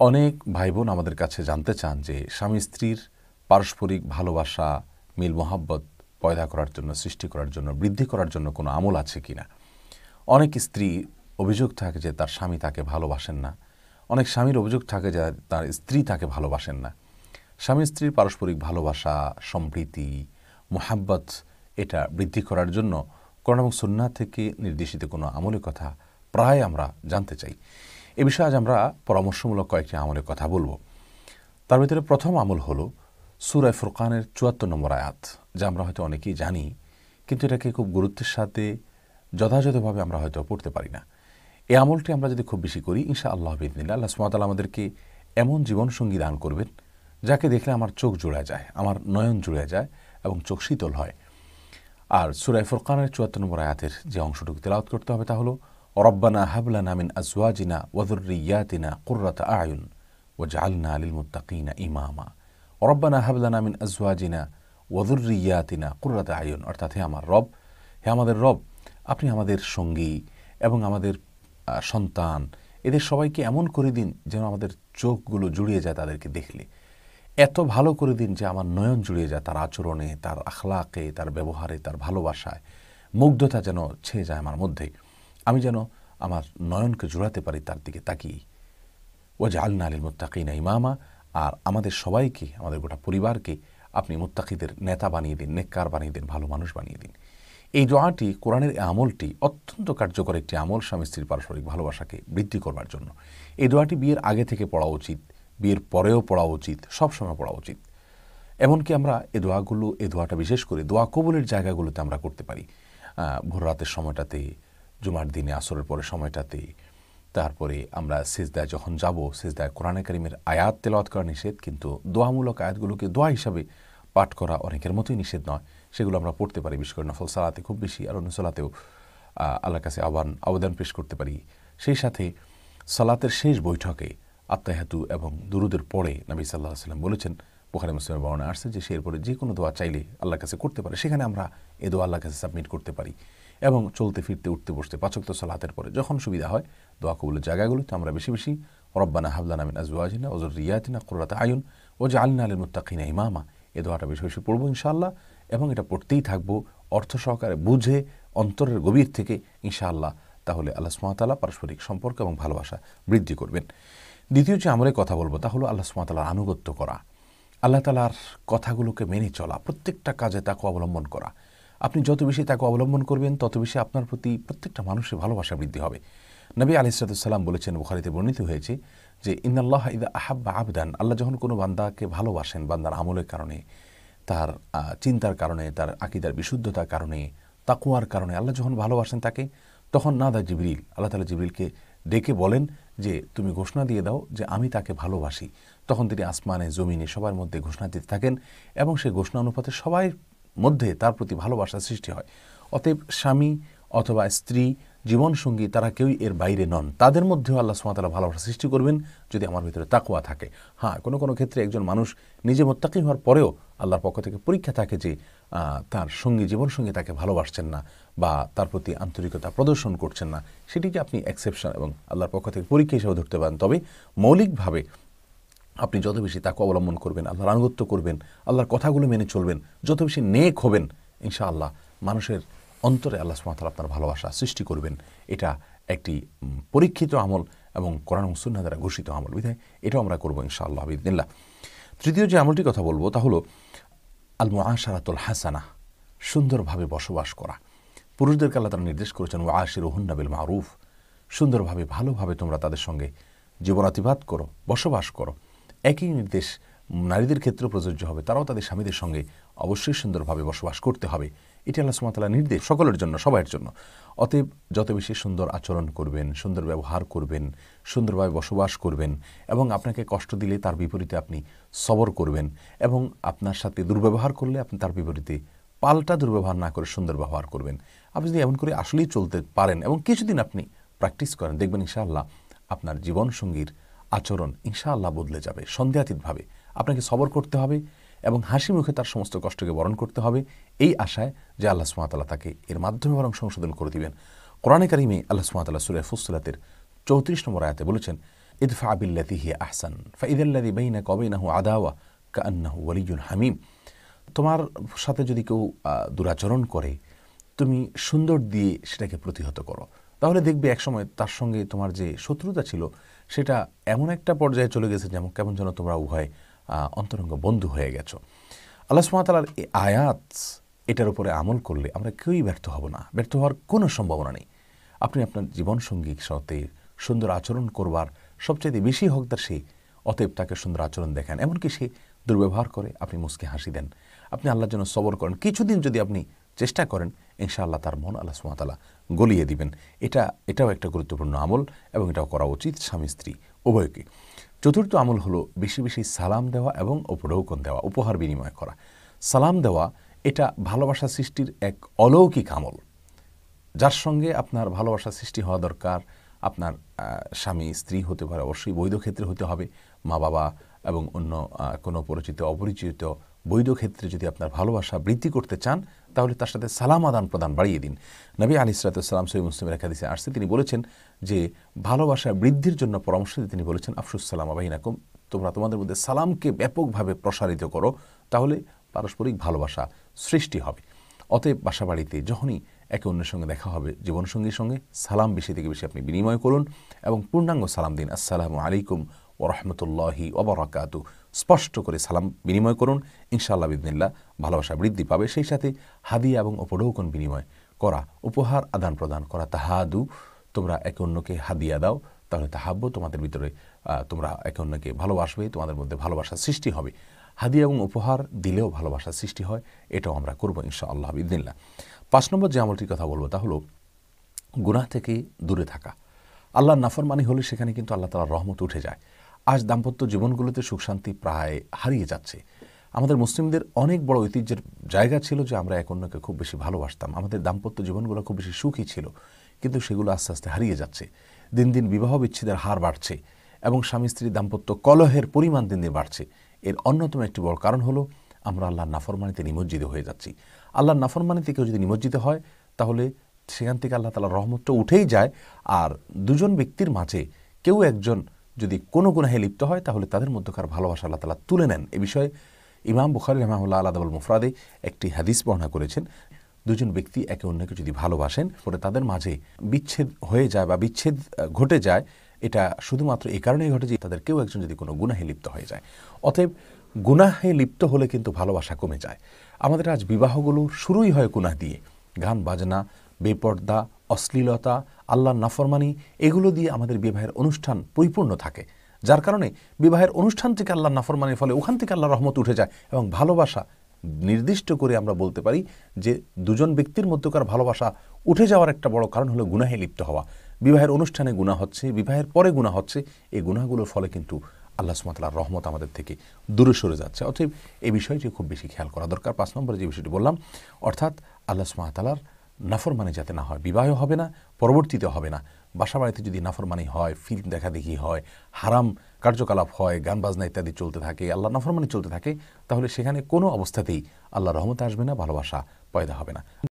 অনেক ভাই বোন আমাদের কাছে জানতে চান যে স্বামী স্ত্রীর পারস্পরিক ভালোবাসা, মিল মোহাব্বত পয়দা করার জন্য, সৃষ্টি করার জন্য, বৃদ্ধি করার জন্য কোনো আমল আছে কিনা। অনেক স্ত্রী অভিযোগ থাকে যে তার স্বামী তাকে ভালোবাসেন না। অনেক স্বামীর অভিযোগ থাকে যে তার স্ত্রী তাকে ভালোবাসেন না। স্বামী স্ত্রীর পারস্পরিক ভালোবাসা, সম্প্রীতি, মোহাব্বত এটা বৃদ্ধি করার জন্য কোরআন এবং সুন্নাহ থেকে নির্দেশিত কোনো আমলের কথা প্রায় আমরা জানতে চাই। এ বিষয়ে আজ আমরা পরামর্শমূলক কয়েকটি আমলের কথা বলবো। তার ভিতরে প্রথম আমল হলো সূরা ফুরকানের ৭৪ নম্বর আয়াত, যা আমরা হয়তো অনেকেই জানি, কিন্তু এটাকে খুব গুরুত্বের সাথে যথাযথভাবে আমরা হয়তো পড়তে পারি না। এই আমলটি আমরা যদি খুব বেশি করি, ইনশাআল্লাহ বিইذনিল্লাহ আল্লাহ সুবহানাহু ওয়া তাআলা আমাদেরকে এমন জীবনসঙ্গী দান করবেন যাকে দেখলে আমার চোখ জুড়ে যায়, আমার নয়ন জুড়ে যায় এবং চোখ শীতল হয়। আর সূরা ফুরকানের ৭৪ নম্বর আয়াতের যে অংশটুকু তেলাওয়াত করতে হবে তা হলো রব্বানা হাব লানা মিন আজওয়াজিনা ওয়া যুররিয়াতিনা কুররাতা আয়ুন ওয়াজআলনা লিল মুত্তাকিনা ইমামা। রব্বানা হাব লানা মিন আজওয়াজিনা ওয়া যুররিয়াতিনা কুররাতা আয়ুন, অর্থাৎ হে আমার রব, হে আমাদের রব, আপনি আমাদের সঙ্গী এবং আমাদের সন্তান এদের সবাইকে এমন করে দিন যেন আমাদের চোখগুলো জুড়িয়ে যায় তাদেরকে দেখলে। এত ভালো করে দিন যে আমার নয়ন জুড়িয়ে যায় তার আচরণে, তার আখলাকে, তার ব্যবহারে, তার ভালোবাসায়। মুগ্ধতা যেন ছেয়ে যায় আমার মধ্যে, আমি যেন আমার নয়নকে জুড়াতে পারি তার দিকে তাকিয়ে। ওয়াজআলনা লিল মুত্তাকিনা ইমামা, আর আমাদের সবাইকে, আমাদের গোটা পরিবারকে আপনি মুত্তাকিদের নেতা বানিয়ে দিন, নেককার বানিয়ে দিন, ভালো মানুষ বানিয়ে দিন। এই দোয়াটি, কোরআনের আমলটি অত্যন্ত কার্যকর একটি আমল স্বামী স্ত্রীর পারস্পরিক ভালোবাসাকে বৃদ্ধি করবার জন্য। এই দোয়াটি বিয়ের আগে থেকে পড়া উচিত, বিয়ের পরেও পড়া উচিত, সবসময় পড়া উচিত। এমনকি আমরা এই দোয়াটা বিশেষ করে দোয়া কবুলের জায়গাগুলোতে আমরা করতে পারি। ভোর রাতের সময়টাতে, জুমার দিনে আসরের পরে সময়টাতে, তারপরে আমরা সিজদায় যখন যাব, সিজদায় কোরআনে কারিমের আয়াত তেলাওয়াত করা নিষেধ, কিন্তু দোয়ামূলক আয়াতগুলোকে দোয়া হিসাবে পাঠ করা অনেকের মতোই নিষেধ নয়, সেগুলো আমরা পড়তে পারি। বিশেষ করে নফল সালাতে খুব বেশি, আর অন্য সালাতেও আল্লাহর কাছে আবেদন পেশ করতে পারি। সেই সাথে সালাতের শেষ বৈঠকে আত্তাহিয়াতু এবং দুরুদের পরে নবী সাল্লাল্লাহু আলাইহি ওয়াসাল্লাম বলেছেন, বুখারী মুসলিমের বর্ণনা আসছে যে সে এরপরে যে কোনো দোয়া চাইলে আল্লাহর কাছে করতে পারে, সেখানে আমরা এ দোয়া আল্লাহর কাছে সাবমিট করতে পারি। এবং চলতে ফিরতে, উঠতে বসতে, পাঁচ ওয়াক্ত সালাতের পরে যখন সুবিধা হয় দোয়া কবুলের জায়গাগুলোতে আমরা বেশি বেশি রব্বানা হাব লানা মিন আজওয়াজিনা ওয়া যুররিয়াতিনা কুররাতা আয়ুন ওয়াজআলনা লিল মুত্তাকিনা ইমামা, এ দোয়াটা বেশি বেশি পড়বো ইনশাআল্লাহ, এবং এটা পড়তেই থাকবো অর্থ সহকারে, বুঝে, অন্তরের গভীর থেকে ইনশাআল্লাহ। তাহলে আল্লাহ সুবহানাহু ওয়া তাআলা পারস্পরিক সম্পর্ক এবং ভালোবাসা বৃদ্ধি করবেন। দ্বিতীয় যে আমলের কথা বলবো তা হলো আল্লাহ সুবহানাহু ওয়া তাআলার আনুগত্য করা, আল্লাহ তাআলার কথাগুলোকে মেনে চলা, প্রত্যেকটা কাজে তাকে অবলম্বন করা। আপনি যত বেশি তাকে অবলম্বন করবেন তত বেশি আপনার প্রতি প্রত্যেকটা মানুষের ভালোবাসা বৃদ্ধি হবে। নবী আলাইহিস সালাম বলেছেন, বুখারীতে বর্ণিত হয়েছে যে ইন্নাল্লাহা ইযা আহাব্বা আবদান, আল্লাহ যখন কোনো বান্দাকে ভালোবাসেন, বান্দার আমলের কারণে, তার চিন্তার কারণে, তার আকীদার বিশুদ্ধতার কারণে, তাকওয়ার কারণে আল্লাহ যখন ভালোবাসেন তাকে, তখন নাদা জিবরিল, আল্লাহ তাআলা জিবরিলকে ডেকে বলেন যে তুমি ঘোষণা দিয়ে দাও যে আমি তাকে ভালোবাসি। তখন তিনি আসমানে, জমিনে সবার মধ্যে ঘোষণা দিতে থাকেন এবং সেই ঘোষণা অনুপাতে সবাই মধ্যে তার প্রতি ভালোবাসার সৃষ্টি হয়। অতএব স্বামী অথবা স্ত্রী, জীবনসঙ্গী, তারা কেউই এর বাইরে নন। তাদের মধ্যেও আল্লাহ সুবহানাহু ওয়া তাআলা ভালোবাসা সৃষ্টি করবেন যদি আমার ভিতরে তাকওয়া থাকে। হ্যাঁ, কোনো কোনো ক্ষেত্রে একজন মানুষ নিজে মুত্তাকি হওয়ার পরেও আল্লাহর পক্ষ থেকে পরীক্ষা থাকে যে তার সঙ্গী, জীবনসঙ্গী তাকে ভালোবাসছেন না বা তার প্রতি আন্তরিকতা প্রদর্শন করছেন না, সেটিকে আপনি এক্সেপশন এবং আল্লাহর পক্ষ থেকে পরীক্ষা হিসেবে ধরতে পারেন। তবে মৌলিকভাবে আপনি যত বেশি তাকওয়া অবলম্বন করবেন, আল্লাহর আনুগত্য করবেন, আল্লাহর কথাগুলো মেনে চলবেন, যত বেশি নেক হবেন, ইনশাআল্লাহ মানুষের অন্তরে আল্লাহ সুবহানাহু ওয়া তাআলা আপনার ভালোবাসা সৃষ্টি করবেন। এটা একটি পরীক্ষিত আমল এবং কোরআন ও সুন্নাহ দ্বারা ঘোষিত আমল, বিধায় এটাও আমরা করবো ইনশাআল্লাহ বিইذনিল্লাহ। তৃতীয় যে আমলটির কথা বলবো তা হলো আল মুআশারাতুল হাসানাহ, সুন্দরভাবে বসবাস করা। পুরুষদেরকে আল্লাহ তাআলা নির্দেশ করেছেন ওয়াশিরুহুন্না বিল মারুফ, সুন্দরভাবে, ভালোভাবে তোমরা তাদের সঙ্গে জীবনাতিবাদ করো, বসবাস করো। একই নির্দেশ নারীদের ক্ষেত্রে প্রযোজ্য হবে, তারাও তাদের স্বামীদের সঙ্গে অবশ্যই সুন্দরভাবে বসবাস করতে হবে। এটি আল্লাহ সুবহানাহু ওয়া তাআলার নির্দেশ সকলের জন্য, সবার জন্য। অতএব যত বেশি সুন্দর আচরণ করবেন, সুন্দর ব্যবহার করবেন, সুন্দরভাবে বসবাস করবেন, এবং আপনাকে কষ্ট দিলে তার বিপরীতে আপনি সবর করবেন, এবং আপনার সাথে দুর্ব্যবহার করলে আপনি তার বিপরীতে পাল্টা দুর্ব্যবহার না করে সুন্দর ব্যবহার করবেন। আপনি যদি এমন করে আসলেই চলতে পারেন এবং কিছুদিন আপনি প্র্যাকটিস করেন, দেখবেন ইনশাআল্লাহ আপনার জীবনসঙ্গীর আচরণ ইনশাআল্লাহ বদলে যাবে সন্দেহাতীতভাবে। আপনাকে সবর করতে হবে এবং হাসি মুখে তার সমস্ত কষ্টকে বরণ করতে হবে, এই আশায় যে আল্লাহ সুবহানাহু ওয়া তাআলা তাকে এর মাধ্যমে বরং সংশোধন করে দিবেন। কোরআনে কারিমে আল্লাহ সুবহানাহু ওয়া তাআলা সূরা ফুসসিলাতের ৩৪ নম্বর আয়াতে বলেছেন, ইদফা বিল্লাতি হিয়া আহসান ফাইদাল্লাযী বাইনাকা ওয়া বাইনাহু আদাওয়া কাআন্নাহু ওয়ালিয়্যুন হামীম। তোমার সাথে যদি কেউ দুরাচরণ করে, তুমি সুন্দর দিয়ে সেটাকে প্রতিহত করো, তাহলে দেখবে একসময় তার সঙ্গে তোমার যে শত্রুতা ছিল সেটা এমন একটা পর্যায়ে চলে গেছে যেমন কেমন যেন তোমরা উভয় অন্তরঙ্গ বন্ধু হয়ে গেছো। আল্লাহ সুবহানাহু ওয়া তাআলার এই আয়াত, এটার উপরে আমল করলে আমরা কেউই ব্যর্থ হব না, ব্যর্থ হওয়ার কোনো সম্ভাবনা নেই। আপনি আপনার জীবনসঙ্গীর সাথে সুন্দর আচরণ করবার সবচেয়ে বেশি হকদার সে, অতএব তাকে সুন্দর আচরণ দেখান। এমনকি সে দুর্ব্যবহার করে, আপনি মুচকি হাসি দেন, আপনি আল্লাহর জন্য সবর করেন, কিছুদিন যদি আপনি চেষ্টা করেন, ইনশাআল্লাহ তার মন আল্লাহ সুবহানাহু ওয়া তাআলা গলিয়ে দিবেন। এটাও একটা গুরুত্বপূর্ণ আমল এবং এটাও করা উচিত স্বামী স্ত্রী উভয়কে। চতুর্থ আমল হলো বেশি বেশি সালাম দেওয়া এবং উপঢৌকন দেওয়া, উপহার বিনিময় করা। সালাম দেওয়া এটা ভালোবাসা সৃষ্টির এক অলৌকিক আমল। যার সঙ্গে আপনার ভালোবাসা সৃষ্টি হওয়া দরকার, আপনার স্বামী স্ত্রী হতে পারে, অবশ্যই বৈধ ক্ষেত্রে হতে হবে, মা বাবা এবং অন্য কোনো পরিচিত অপরিচিত বৈধ ক্ষেত্রে যদি আপনার ভালোবাসা বৃদ্ধি করতে চান, তাহলে তার সাথে সালাম আদান প্রদান বাড়িয়ে দিন। নবী আলাইহিস সালাতু ওয়াস সালাম সহিহ মুসলিমের এক হাদিসে আসছে, তিনি বলেছেন যে ভালোবাসা বৃদ্ধির জন্য পরামর্শ দিয়ে তিনি বলেছেন, আফশুস সালামা বাইনাকুম, তোমরা তোমাদের মধ্যে সালামকে ব্যাপকভাবে প্রসারিত করো, তাহলে পারস্পরিক ভালোবাসা সৃষ্টি হবে। অতএব বাসা বাড়িতে যখনই একে অন্যের সঙ্গে দেখা হবে, জীবনসঙ্গীর সঙ্গে সালাম বেশি থেকে বেশি আপনি বিনিময় করুন এবং পূর্ণাঙ্গ সালাম দিন। আসসালামু আলাইকুম ওয়া রাহমাতুল্লাহি ওয়া বারাকাতুহু, স্পষ্ট করে সালাম বিনিময় করুন। ইনশাআল্লাহ বিইذনিল্লাহ ভালোবাসা বৃদ্ধি পাবে। সেই সাথে হাদিয়া এবং উপঢৌকন বিনিময় করা, উপহার আদান প্রদান করা। তাহাদু, তোমরা একে অন্যকে হাদিয়া দাও, তাহলে তাহাব্বু, তোমাদের ভিতরে তোমরা একে অন্যকে ভালোবাসবে, তোমাদের মধ্যে ভালোবাসার সৃষ্টি হবে। হাদিয়া এবং উপহার দিলেও ভালোবাসার সৃষ্টি হয়, এটাও আমরা করবো ইনশাআল্লাহ বিইذনিল্লাহ। 5 নম্বর যে আমলটির কথা বলবো তা হলো গুনাহ থেকে দূরে থাকা। আল্লাহর নাফরমানি হলে সেখানে কিন্তু আল্লাহ তাআলার রহমত উঠে যায়। আজ দাম্পত্য জীবনগুলোতে সুখ শান্তি প্রায় হারিয়ে যাচ্ছে। আমাদের মুসলিমদের অনেক বড় ঐতিহ্যের জায়গা ছিল যে আমরা এক অন্যকে খুব বেশি ভালোবাসতাম, আমাদের দাম্পত্য জীবনগুলো খুব বেশি সুখী ছিল, কিন্তু সেগুলো আস্তে আস্তে হারিয়ে যাচ্ছে। দিন দিন বিবাহ বিচ্ছেদের হার বাড়ছে এবং স্বামী স্ত্রীর দাম্পত্য কলহের পরিমাণ দিন দিন বাড়ছে। এর অন্যতম একটি বড় কারণ হলো আমরা আল্লাহর নাফরমানিতে নিমজ্জিত হয়ে যাচ্ছি। আল্লাহর নাফরমানিতে কেউ যদি নিমজ্জিত হয়, তাহলে সেখান থেকে আল্লাহ তাআলার রহমতটা উঠেই যায়। আর দুজন ব্যক্তির মাঝে কেউ একজন যদি কোনো গুনাহে লিপ্ত হয়, তাহলে তাদের মধ্যকার ভালোবাসা আল্লাহ তাআলা তুলে নেন। এ বিষয়ে ইমাম বুখারী রাহিমাহুল্লাহ আল-আদাবুল মুফরাদে একটি হাদিস বর্ণনা করেছেন। দুজন ব্যক্তি একে অন্যকে যদি ভালোবাসেন, পরে তাদের মাঝে বিচ্ছেদ হয়ে যায় বা বিচ্ছেদ ঘটে যায়, এটা শুধুমাত্র এই কারণেই ঘটে যে তাদের কেউ একজন যদি কোনো গুনাহে লিপ্ত হয়ে যায়। অতএব গুনাহে লিপ্ত হলে কিন্তু ভালোবাসা কমে যায়। আমাদের আজ বিবাহগুলো শুরুই হয় গুনাহ দিয়ে, গান বাজনা, বেপর্দা, অশ্লীলতা, আল্লাহর নাফরমানি, এগুলো দিয়ে আমাদের বিবাহের অনুষ্ঠান পরিপূর্ণ থাকে। যার কারণে বিবাহের অনুষ্ঠান থেকে আল্লাহর নাফরমানির ফলে ওখান থেকে আল্লাহর রহমত উঠে যায় এবং ভালোবাসা নির্দিষ্ট করে আমরা বলতে পারি যে দুজন ব্যক্তির মধ্যকার ভালোবাসা উঠে যাওয়ার একটা বড় কারণ হলো গুনাহে লিপ্ত হওয়া। বিবাহের অনুষ্ঠানে গুনাহ হচ্ছে, বিবাহের পরে গুনাহ হচ্ছে, এই গুনাহগুলোর ফলে কিন্তু আল্লাহ সুবহানাহু ওয়া তাআলার রহমত আমাদের থেকে দূরে সরে যাচ্ছে। অতএব এই বিষয়টি খুব বেশি খেয়াল করা দরকার। 5 নম্বরে যে বিষয়টি বললাম, অর্থাৎ আল্লাহ সুবহানাহু ওয়া তাআলার নাফরমানি যাতে না হয়, বিবাহ হবে না, পরবর্তীতে হবে না। বাসা বাড়িতে যদি নাফরমানি হয়, ফিল্ম দেখাদেখি হয়, হারাম কার্যকলাপ হয়, গান বাজনা ইত্যাদি চলতে থাকে, আল্লাহ নাফরমানি চলতে থাকে, তাহলে সেখানে কোনো অবস্থাতেই আল্লাহর রহমত আসবে না, ভালোবাসা পয়দা হবে না।